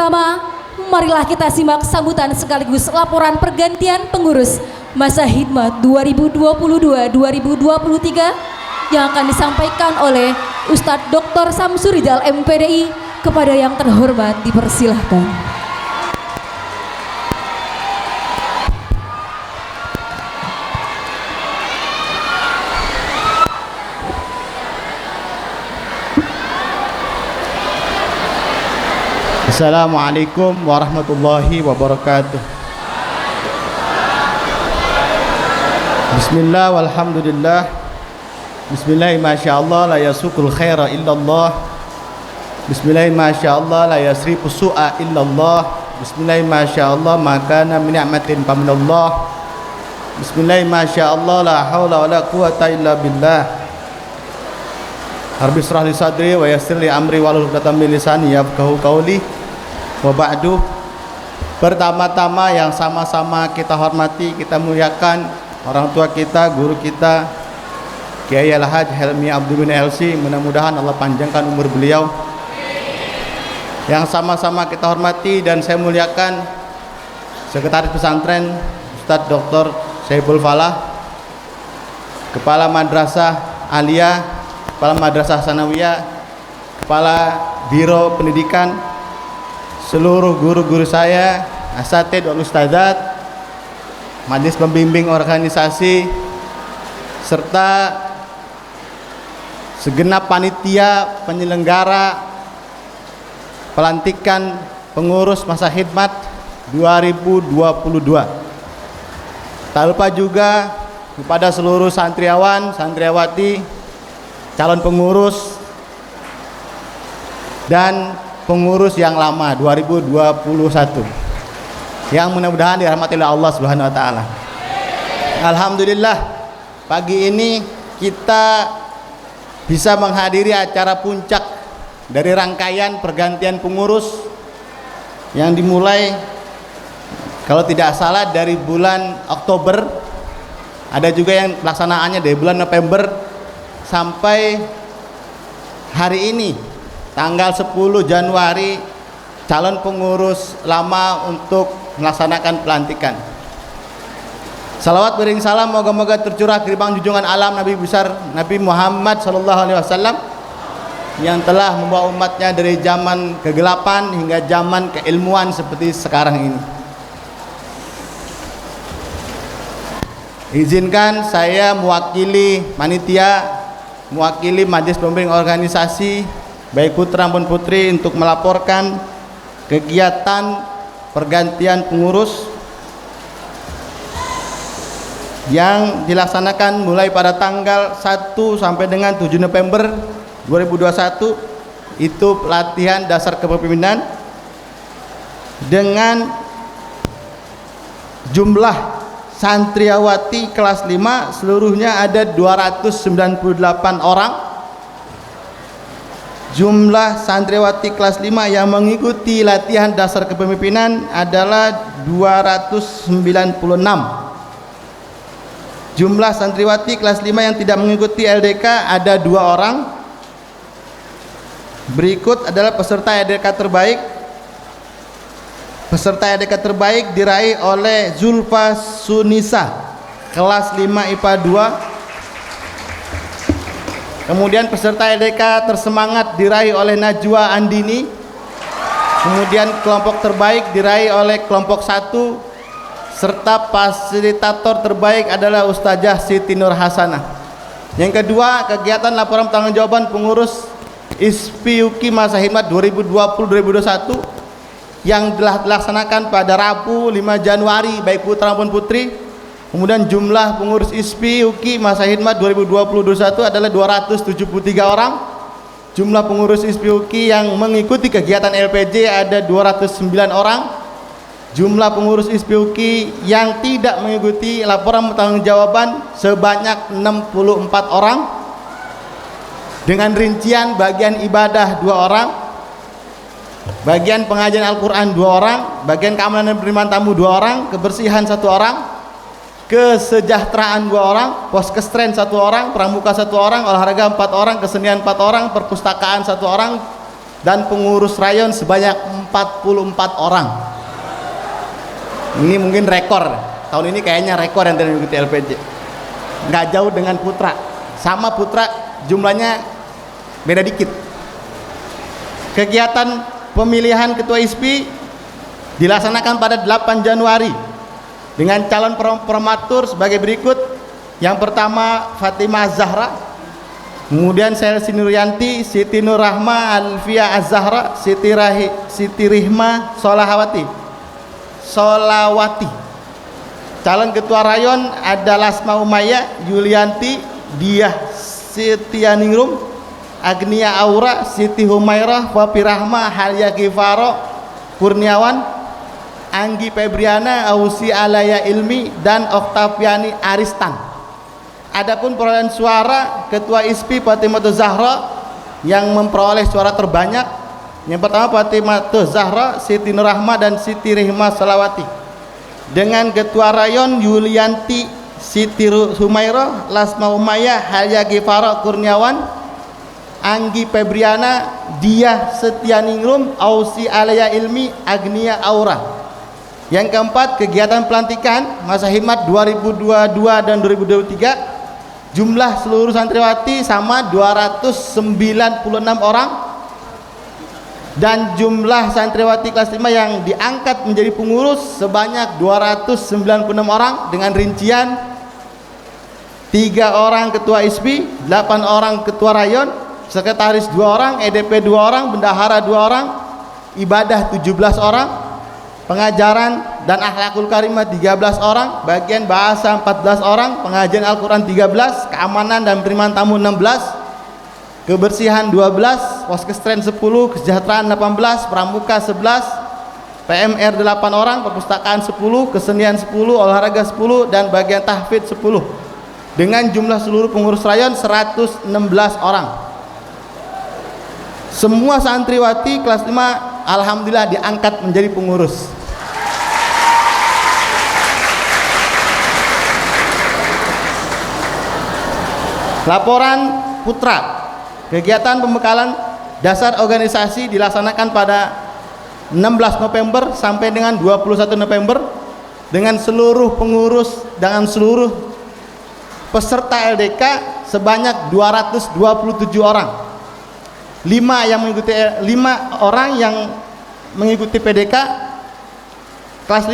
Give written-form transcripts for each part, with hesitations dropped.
bersama, marilah kita simak sambutan sekaligus laporan pergantian pengurus masa hikmat 2022-2023 yang akan disampaikan oleh Ustadz Dr. Samsurizal MPDI. Kepada yang terhormat dipersilahkan. Assalamualaikum warahmatullahi wabarakatuh. Bismillah walhamdulillah. Bismillah masyaallah la yasukul khaira illallah. Bismillah masyaallah la yasrifu su'a illallah. Bismillah masyaallah makana min ni'matin faminallah. Bismillah masyaallah la haula wala quwata illa billah. Rabbi shrah li sadri wa yassir li amri wahlul 'uqdatam min lisani yafqahu qawli. Wa ba'du. Pertama-tama yang sama-sama kita hormati, kita muliakan orang tua kita, guru kita Kiai Al-Haj Helmi Abdul bin LC. Mudah-mudahan Allah panjangkan umur beliau. Yang sama-sama kita hormati dan saya muliakan Sekretaris Pesantren Ustadz Dr. Saiful Falah, Kepala Madrasah Aliyah, Kepala Madrasah Sanawiyah, Kepala Biro Pendidikan, seluruh guru-guru saya, asatidz wal ustadzat, majelis pembimbing organisasi, serta segenap panitia penyelenggara pelantikan pengurus masa khidmat 2022. Tak lupa juga kepada seluruh santriawan, santriawati, calon pengurus dan pengurus yang lama 2021 yang mudah-mudahan dirahmati oleh Allah Subhanahu wa taala. Alhamdulillah, pagi ini kita bisa menghadiri acara puncak dari rangkaian pergantian pengurus yang dimulai kalau tidak salah dari bulan Oktober, ada juga yang pelaksanaannya dari bulan November sampai hari ini tanggal 10 Januari calon pengurus lama untuk melaksanakan pelantikan. Salawat beriring salam moga-moga tercurah ke gerbang junjungan alam Nabi besar Nabi Muhammad SAW yang telah membawa umatnya dari zaman kegelapan hingga zaman keilmuan seperti sekarang ini. Izinkan saya mewakili panitia, mewakili majelis pembimbing organisasi baik putra maupun putri untuk melaporkan kegiatan pergantian pengurus yang dilaksanakan mulai pada tanggal 1 sampai dengan 7 November 2021. Itu pelatihan dasar kepemimpinan dengan jumlah santriawati kelas 5 seluruhnya ada 298 orang. Jumlah santriwati kelas 5 yang mengikuti latihan dasar kepemimpinan adalah 296. Jumlah santriwati kelas 5 yang tidak mengikuti LDK ada 2 orang. Berikut adalah peserta LDK terbaik. Peserta LDK terbaik diraih oleh Zulfa Sunisa kelas 5 IPA 2. Kemudian peserta LDK tersemangat diraih oleh Najwa Andini. Kemudian kelompok terbaik diraih oleh kelompok 1, serta fasilitator terbaik adalah Ustazah Siti Nur Hasanah. Yang kedua, kegiatan laporan pertanggungjawaban pengurus ISPIUKI masa khidmat 2020-2021 yang telah dilaksanakan pada Rabu 5 Januari baik putra maupun putri. Kemudian jumlah pengurus ISPIUKI masa khidmat 2020-2021 adalah 273 orang. Jumlah pengurus ISPIUKI yang mengikuti kegiatan LPJ ada 209 orang. Jumlah pengurus ISPIUKI yang tidak mengikuti laporan pertanggungjawaban sebanyak 64 orang. Dengan rincian bagian ibadah 2 orang, bagian pengajian Al-Quran 2 orang, bagian keamanan dan penerimaan tamu 2 orang, kebersihan 1 orang, kesejahteraan 2 orang, poskestren 1 orang, pramuka 1 orang, olahraga 4 orang, kesenian 4 orang, perpustakaan 1 orang, dan pengurus rayon sebanyak 44 orang. Ini mungkin rekor. Tahun ini kayaknya rekor yang tidak mengikuti LPJ. Nggak jauh dengan putra. Sama putra jumlahnya beda dikit. Kegiatan pemilihan ketua ISPI dilaksanakan pada 8 Januari dengan calon prematur sebagai berikut. Yang pertama Fatimah Zahra, kemudian Selsi Nuryanti, Siti Nur Rahma, Alfia Az-Zahra, Siti Rihma Solawati. Calon ketua rayon ada Lasma Umayyah, Yulianti, Diah Sitianingrum, Agnia Aura, Siti Humairah, Wapi Rahma, Halia Gifaro, Kurniawan, Anggi Febriana, Ausi Alaya Ilmi, dan Oktaviani Aristan. Adapun perolehan suara ketua ISPI Fatimah Zahra yang memperoleh suara terbanyak. Yang pertama Fatimah Zahra, Siti Nur Rahma, dan Siti Rihma Solawati. Dengan ketua rayon Yulianti, Siti Humairah, Lasma Umayyah, Halia Gifaro, Kurniawan, Anggi Febriana, Diah Setianingrum, Ausi Alaya Ilmi, Agnia Aura. Yang keempat kegiatan pelantikan masa hikmat 2022 dan 2023. Jumlah seluruh santriwati sama 296 orang, dan jumlah santriwati kelas 5 yang diangkat menjadi pengurus sebanyak 296 orang dengan rincian 3 orang ketua ISPI, 8 orang ketua rayon, sekretaris 2 orang, EDP 2 orang, bendahara 2 orang, ibadah 17 orang, pengajaran dan akhlakul karimah 13 orang, bagian bahasa 14 orang, pengajian Al-Quran 13, keamanan dan penerimaan tamu 16, kebersihan 12, poskestren 10, kesejahteraan 18, pramuka 11, PMR 8 orang, perpustakaan 10, kesenian 10, olahraga 10, dan bagian tahfidz 10. Dengan jumlah seluruh pengurus rayon 116 orang. Semua santriwati kelas 5 alhamdulillah diangkat menjadi pengurus. Laporan putra. Kegiatan pembekalan dasar organisasi dilaksanakan pada 16 November sampai dengan 21 November dengan seluruh pengurus, dengan seluruh peserta LDK sebanyak 227 orang. 5 orang yang mengikuti PDK, kelas 5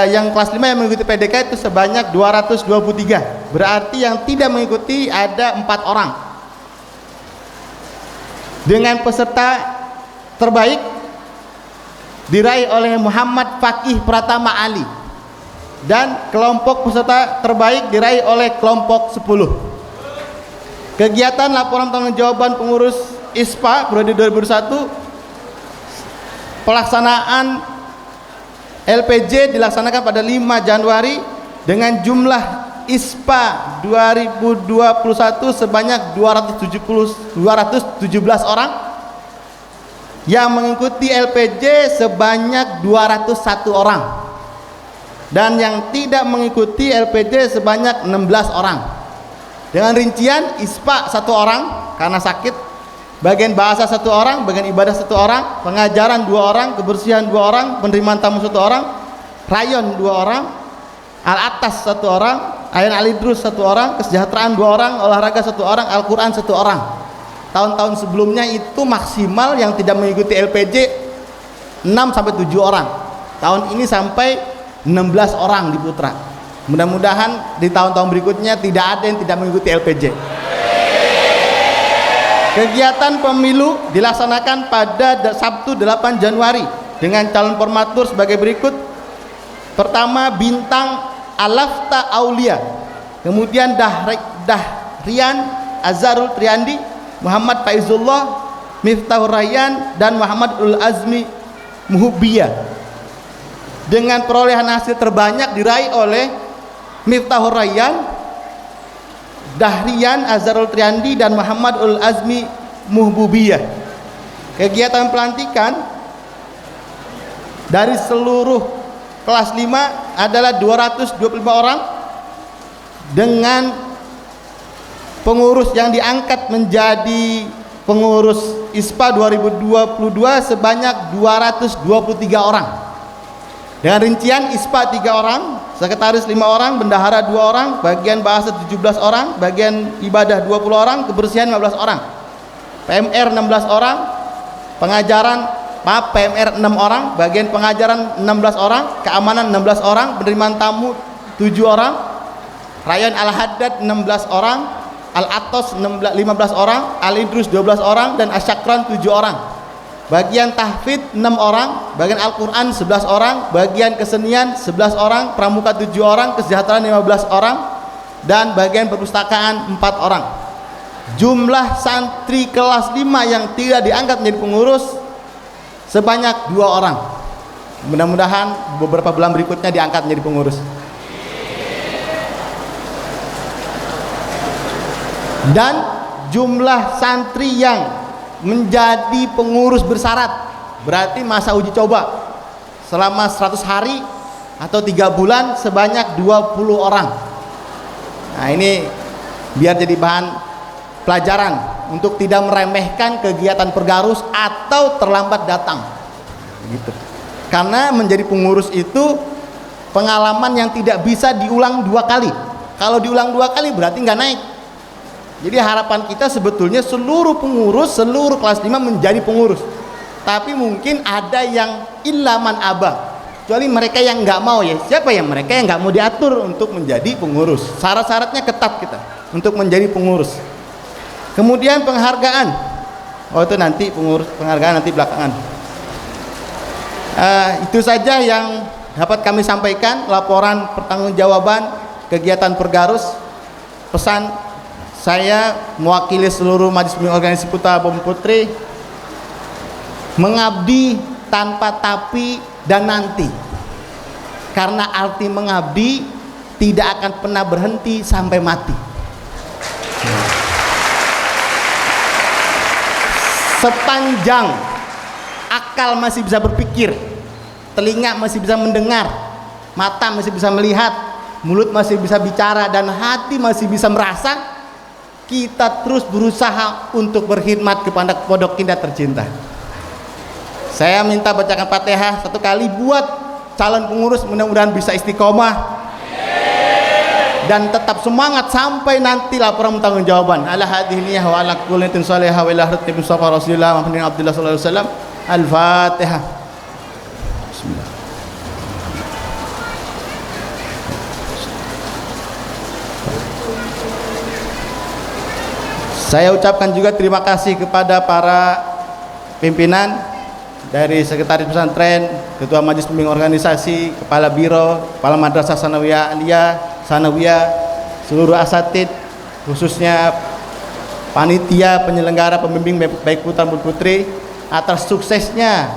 yang kelas 5 yang mengikuti PDK itu sebanyak 223. Berarti yang tidak mengikuti ada 4 orang. Dengan peserta terbaik diraih oleh Muhammad Fakih Pratama Ali, dan kelompok peserta terbaik diraih oleh kelompok 10. Kegiatan laporan pertanggungjawaban pengurus ISPA periode 2001, pelaksanaan LPJ dilaksanakan pada 5 Januari dengan jumlah ISPA 2021 sebanyak 217 orang, yang mengikuti LPJ sebanyak 201 orang, dan yang tidak mengikuti LPJ sebanyak 16 orang. Dengan rincian ISPA 1 orang karena sakit, bagian bahasa 1 orang, bagian ibadah 1 orang, pengajaran 2 orang, kebersihan 2 orang, penerimaan tamu 1 orang, rayon 2 orang, al-atas 1 orang, ayan alidrus 1 orang, kesejahteraan 2 orang, olahraga 1 orang, Al-Quran 1 orang. Tahun-tahun sebelumnya itu maksimal yang tidak mengikuti LPJ 6-7 orang. Tahun ini sampai 16 orang di Putra. Mudah-mudahan di tahun-tahun berikutnya tidak ada yang tidak mengikuti LPJ. Kegiatan pemilu dilaksanakan pada Sabtu 8 Januari dengan calon formatur sebagai berikut. Pertama Bintang Alafta Aulia, kemudian Dahrian Azharul Triandi, Muhammad Faizullah, Miftahur Rayyan, dan Muhammad Ul Azmi Muhubbiyah. Dengan perolehan hasil terbanyak diraih oleh Miftahur Rayyan, Dahrian Azharul Triandi, dan Muhammad Ul Azmi Muhubbiyah. Kegiatan pelantikan dari seluruh kelas 5 adalah 225 orang, dengan pengurus yang diangkat menjadi pengurus ISPA 2022 sebanyak 223 orang. Dengan rincian ISPA 3 orang, sekretaris 5 orang, bendahara 2 orang, bagian bahasa 17 orang, bagian ibadah 20 orang, kebersihan 15 orang. PMR 16 orang, PMR 6 orang, bagian pengajaran 16 orang, keamanan 16 orang, penerimaan tamu 7 orang, Rayon Al-Haddad 16 orang, Al-Atos 15 orang, Al-Idrus 12 orang, dan Asyakran 7 orang. Bagian tahfidz 6 orang, bagian Al-Quran 11 orang, bagian kesenian 11 orang, pramuka 7 orang, kesejahteraan 15 orang, dan bagian perpustakaan 4 orang. Jumlah santri kelas 5 yang tidak diangkat menjadi pengurus sebanyak 2 orang. Mudah-mudahan beberapa bulan berikutnya diangkat menjadi pengurus. Dan jumlah santri yang menjadi pengurus bersyarat, berarti masa uji coba selama 100 hari atau 3 bulan sebanyak 20 orang. Nah, ini biar jadi bahan pelajaran untuk tidak meremehkan kegiatan Pergarus atau terlambat datang gitu. Karena menjadi pengurus itu pengalaman yang tidak bisa diulang 2 kali. Kalau diulang 2 kali berarti nggak naik. Jadi harapan kita sebetulnya seluruh pengurus, seluruh kelas 5 menjadi pengurus. Tapi mungkin ada yang ilaman abah, kecuali mereka yang nggak mau ya. Siapa yang mereka yang nggak mau diatur untuk menjadi pengurus? Syarat-syaratnya ketat kita untuk menjadi pengurus. Kemudian penghargaan. Oh, itu nanti penghargaan nanti belakangan. Itu saja yang dapat kami sampaikan, laporan pertanggungjawaban kegiatan Pergarus. Pesan saya mewakili seluruh Majelis Bimbing Organisasi Putra Bumi Putri, mengabdi tanpa tapi dan nanti. Karena arti mengabdi tidak akan pernah berhenti sampai mati. Sepanjang akal masih bisa berpikir, telinga masih bisa mendengar, mata masih bisa melihat, mulut masih bisa bicara, dan hati masih bisa merasa, kita terus berusaha untuk berkhidmat kepada pondok indah tercinta. Saya minta bacakan Fatihah 1 kali buat calon pengurus, mudah-mudahan bisa istiqomah dan tetap semangat sampai nanti laporan pertanggungjawaban. Ala hadhihi wa ala kulli tin salihah wa ila hadratin Mustafa Rasulullah Muhammadin Abdullah sallallahu alaihi wasallam. Al-Fatihah. Bismillah. Saya ucapkan juga terima kasih kepada para pimpinan dari Sekretaris Pesantren, Ketua Majelis Bimbing Organisasi, Kepala Biro, Kepala Madrasah Sanawiyah Aliyah, Sanawiyah, seluruh asatid, khususnya panitia penyelenggara pembimbing baik putra maupun putri, atas suksesnya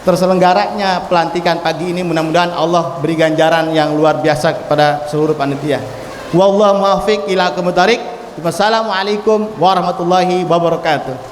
terselenggaranya pelantikan pagi ini. Mudah-mudahan Allah beri ganjaran yang luar biasa kepada seluruh panitia. Wallahu muwaffiq ila aqwamit thoriq. Wassalamualaikum warahmatullahi wabarakatuh.